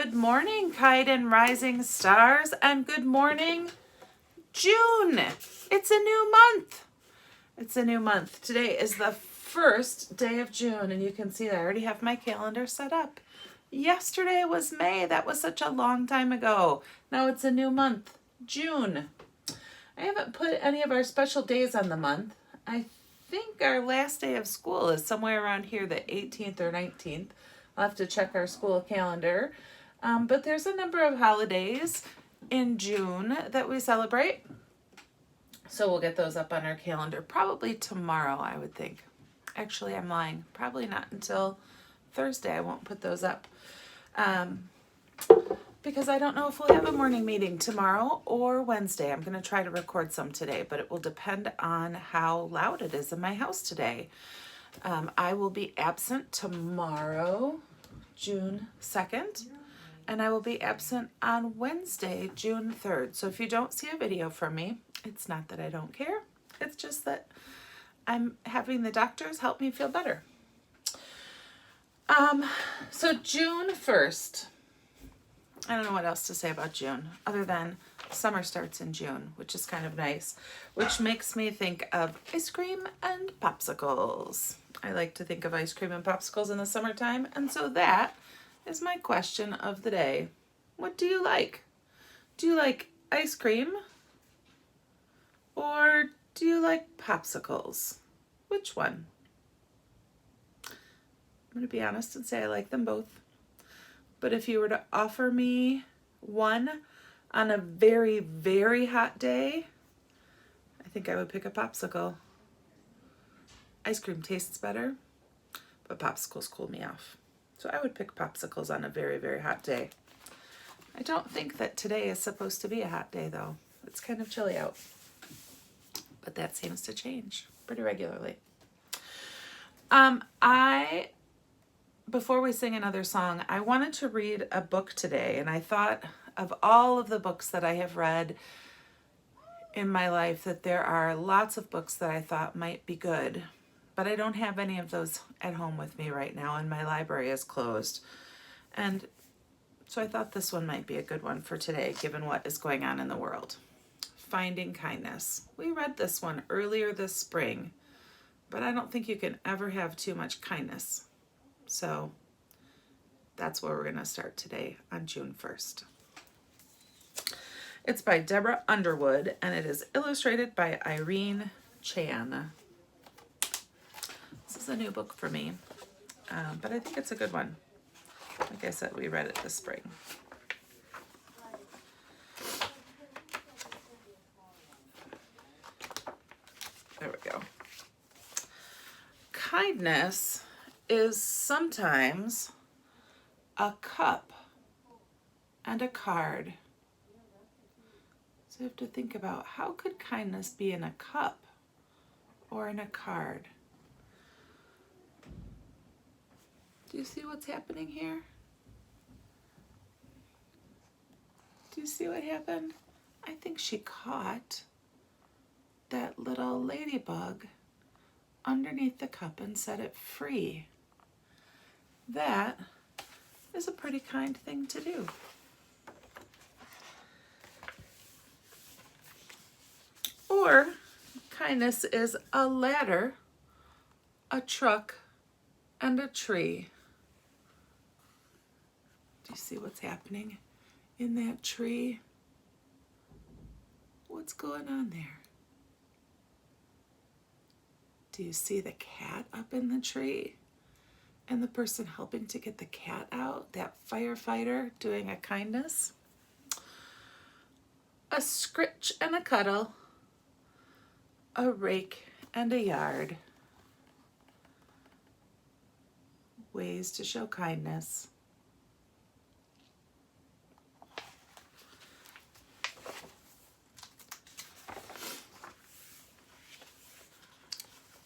Good morning, Keidan rising stars, and good morning, June. It's a new month. It's a new month. Today is the first day of June, and you can see that I already have my calendar set up. Yesterday was May. That was such a long time ago. Now it's a new month, June. I haven't put any of our special days on the month. I think our last day of school is somewhere around here, the 18th or 19th. I'll have to check our school calendar. But there's a number of holidays in June that we celebrate. So we'll get those up on our calendar probably tomorrow, I would think. Actually, I'm lying. Probably not until Thursday. I won't put those up. Because I don't know if we'll have a morning meeting tomorrow or Wednesday. I'm going to try to record some today, but it will depend on how loud it is in my house today. I will be absent tomorrow, June 2nd, and I will be absent on Wednesday, June 3rd. So if you don't see a video from me, it's not that I don't care. It's just that I'm having the doctors help me feel better. So June 1st. I don't know what else to say about June other than summer starts in June, which is kind of nice, which makes me think of ice cream and popsicles. I like to think of ice cream and popsicles in the summertime, and so that is my question of the day. What do you like? Do you like ice cream or do you like popsicles? Which one? I'm going to be honest and say I like them both. But if you were to offer me one on a very, very hot day, I think I would pick a popsicle. Ice cream tastes better, but popsicles cool me off. So I would pick popsicles on a very, very hot day. I don't think that today is supposed to be a hot day, though. It's kind of chilly out. But that seems to change pretty regularly. Before we sing another song, I wanted to read a book today, and I thought of all of the books that I have read in my life that there are lots of books that I thought might be good, but I don't have any of those at home with me right now, and my library is closed. And so I thought this one might be a good one for today, given what is going on in the world. Finding Kindness. We read this one earlier this spring, but I don't think you can ever have too much kindness. So that's where we're going to start today on June 1st. It's by Deborah Underwood, and it is illustrated by Irene Chan. This is a new book for me, but I think it's a good one. Like I said, we read it this spring. There we go. Kindness is sometimes a cup and a card. So you have to think about, how could kindness be in a cup or in a card? Do you see what's happening here? Do you see what happened? I think she caught that little ladybug underneath the cup and set it free. That is a pretty kind thing to do. Or kindness is a ladder, a truck, and a tree. Do you see what's happening in that tree? What's going on there? Do you see the cat up in the tree? And the person helping to get the cat out, that firefighter doing a kindness. A scritch and a cuddle, a rake and a yard. Ways to show kindness.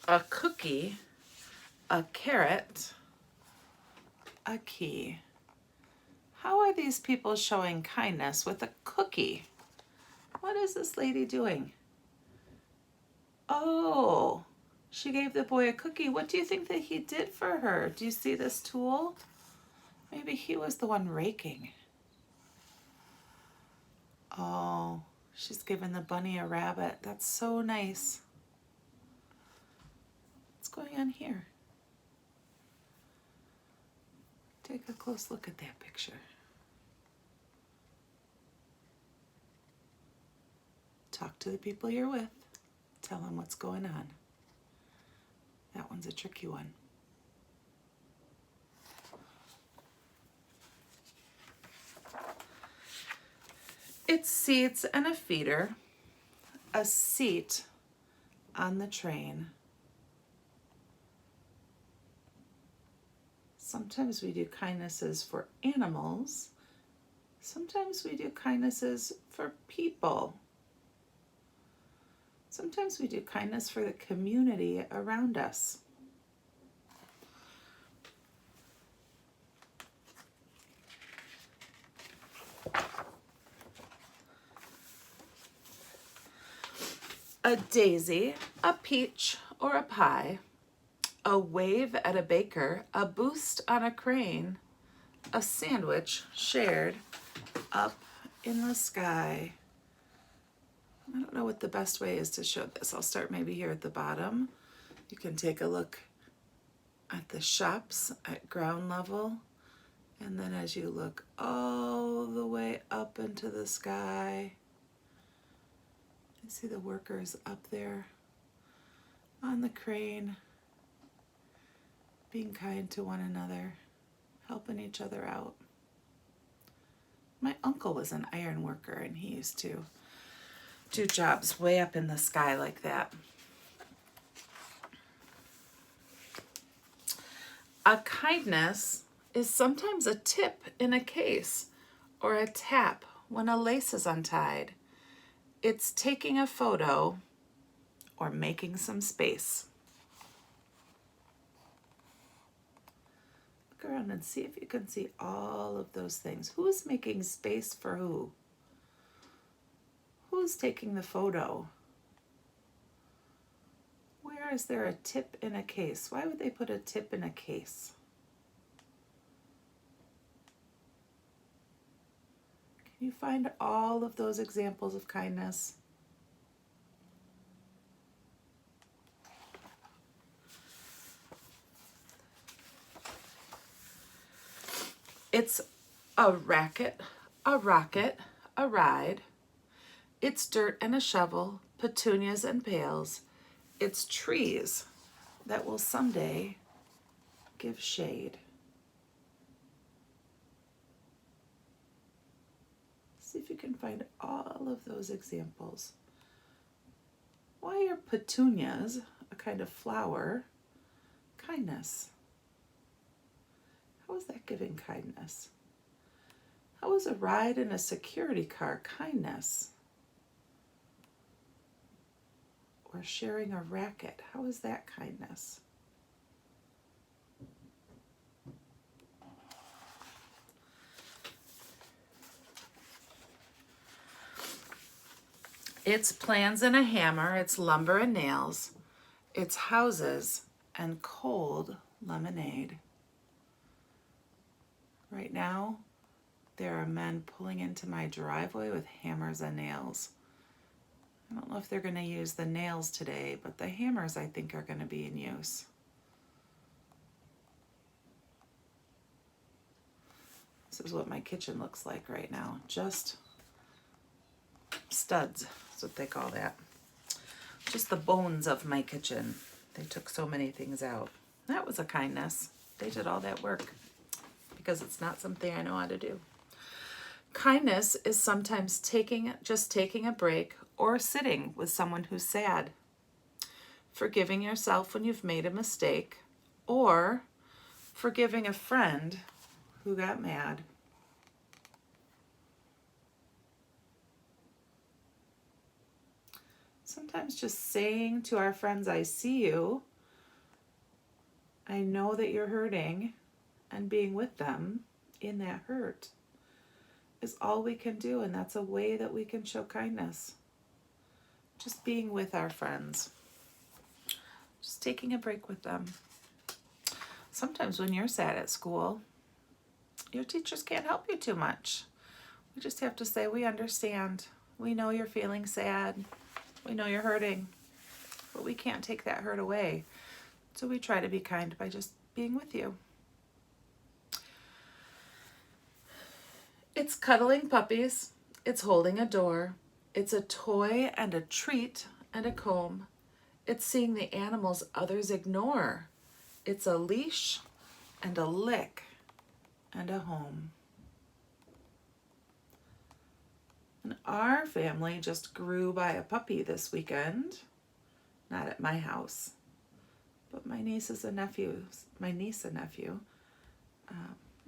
A cookie, a carrot, a key. How are these people showing kindness with a cookie? What is this lady doing? Oh, she gave the boy a cookie. What do you think that he did for her? Do you see this tool? Maybe he was the one raking. Oh, she's giving the bunny a rabbit. That's so nice. What's going on here? Take a close look at that picture. Talk to the people you're with. Tell them what's going on. That one's a tricky one. It's seats and a feeder, a seat on the train. Sometimes we do kindnesses for animals. Sometimes we do kindnesses for people. Sometimes we do kindness for the community around us. A daisy, a peach, or a pie, a wave at a baker, a boost on a crane, a sandwich shared up in the sky. I don't know what the best way is to show this. I'll start maybe here at the bottom. You can take a look at the shops at ground level, and then as you look all the way up into the sky, you see the workers up there on the crane, being kind to one another, helping each other out. My uncle was an iron worker, and he used to do jobs way up in the sky like that. A kindness is sometimes a tip in a case or a tap when a lace is untied. It's taking a photo or making some space. Look around and see if you can see all of those things. Who's making space for who? Who's taking the photo? Where is there a tip in a case? Why would they put a tip in a case? Can you find all of those examples of kindness? It's a racket, a rocket, a ride. It's dirt and a shovel, petunias and pails. It's trees that will someday give shade. See if you can find all of those examples. Why are petunias, a kind of flower, kindness? How is that giving kindness? How is a ride in a security car kindness? Or sharing a racket, how is that kindness? It's plans and a hammer, it's lumber and nails, it's houses and cold lemonade. Right now, there are men pulling into my driveway with hammers and nails. I don't know if they're going to use the nails today, but the hammers I think are going to be in use. This is what my kitchen looks like right now. Just studs, that's what they call that. Just the bones of my kitchen. They took so many things out. That was a kindness. They did all that work because it's not something I know how to do. Kindness is sometimes just taking a break or sitting with someone who's sad, forgiving yourself when you've made a mistake, or forgiving a friend who got mad. Sometimes just saying to our friends, I see you, I know that you're hurting, and being with them in that hurt is all we can do, and that's a way that we can show kindness. Just being with our friends. Just taking a break with them. Sometimes when you're sad at school, your teachers can't help you too much. We just have to say, we understand. We know you're feeling sad. We know you're hurting. But we can't take that hurt away. So we try to be kind by just being with you. It's cuddling puppies. It's holding a door. It's a toy and a treat and a comb. It's seeing the animals others ignore. It's a leash and a lick and a home. And our family just grew by a puppy this weekend. Not at my house, but my niece and nephew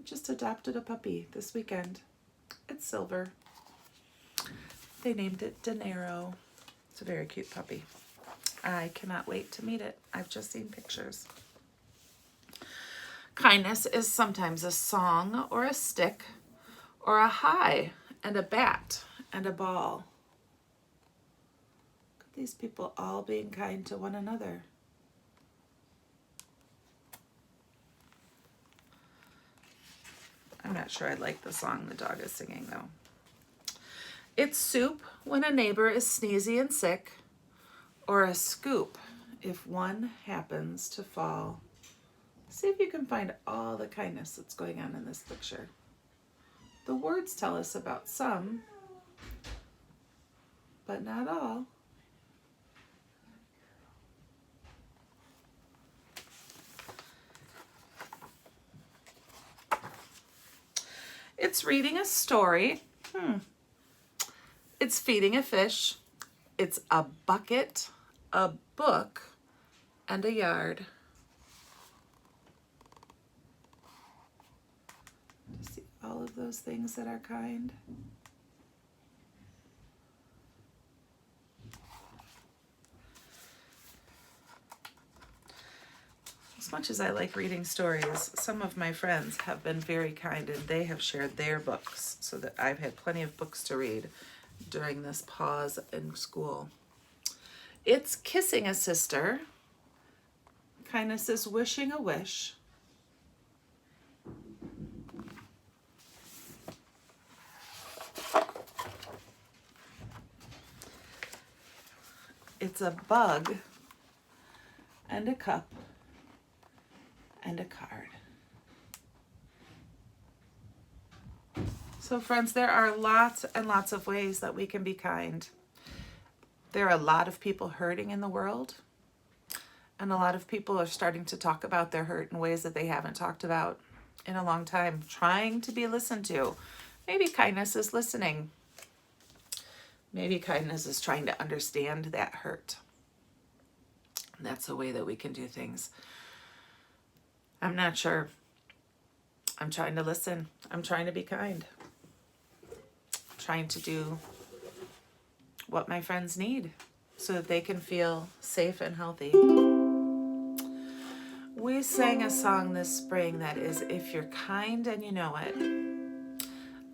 just adopted a puppy this weekend. It's silver. They named it Dinero. It's a very cute puppy. I cannot wait to meet it. I've just seen pictures. Kindness is sometimes a song or a stick or a hi and a bat and a ball. Look at these people all being kind to one another. I'm not sure I like the song the dog is singing though. It's soup when a neighbor is sneezy and sick, or a scoop if one happens to fall. See if you can find all the kindness that's going on in this picture. The words tell us about some, but not all. It's reading a story. It's feeding a fish. It's a bucket, a book, and a yard. See all of those things that are kind. As much as I like reading stories, some of my friends have been very kind and they have shared their books so that I've had plenty of books to read during this pause in school. It's kissing a sister. Kindness is wishing a wish. It's a bug and a cup and a card. So friends, there are lots and lots of ways that we can be kind. There are a lot of people hurting in the world, and a lot of people are starting to talk about their hurt in ways that they haven't talked about in a long time, trying to be listened to. Maybe kindness is listening. Maybe kindness is trying to understand that hurt. And that's a way that we can do things. I'm not sure. I'm trying to listen. I'm trying to be kind. I'm trying to do what my friends need so that they can feel safe and healthy. We sang a song this spring that is, if you're kind and you know it.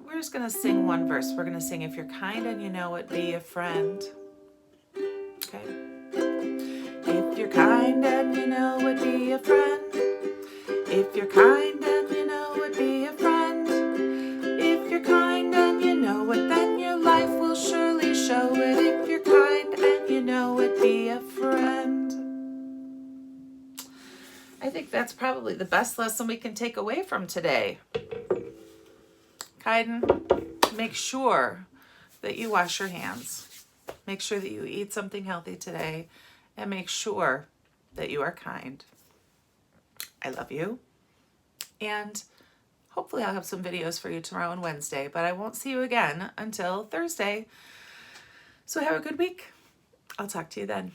We're just going to sing one verse. We're going to sing, if you're kind and you know it, be a friend. Okay? If you're kind and you know it, be a friend. If you're kind and you know it, be a friend. If you're kind and you know it, then your life will surely show it. If you're kind and you know it, be a friend. I think that's probably the best lesson we can take away from today. Keidan, make sure that you wash your hands. Make sure that you eat something healthy today, and make sure that you are kind. I love you, and hopefully I'll have some videos for you tomorrow and Wednesday, but I won't see you again until Thursday. So have a good week. I'll talk to you then.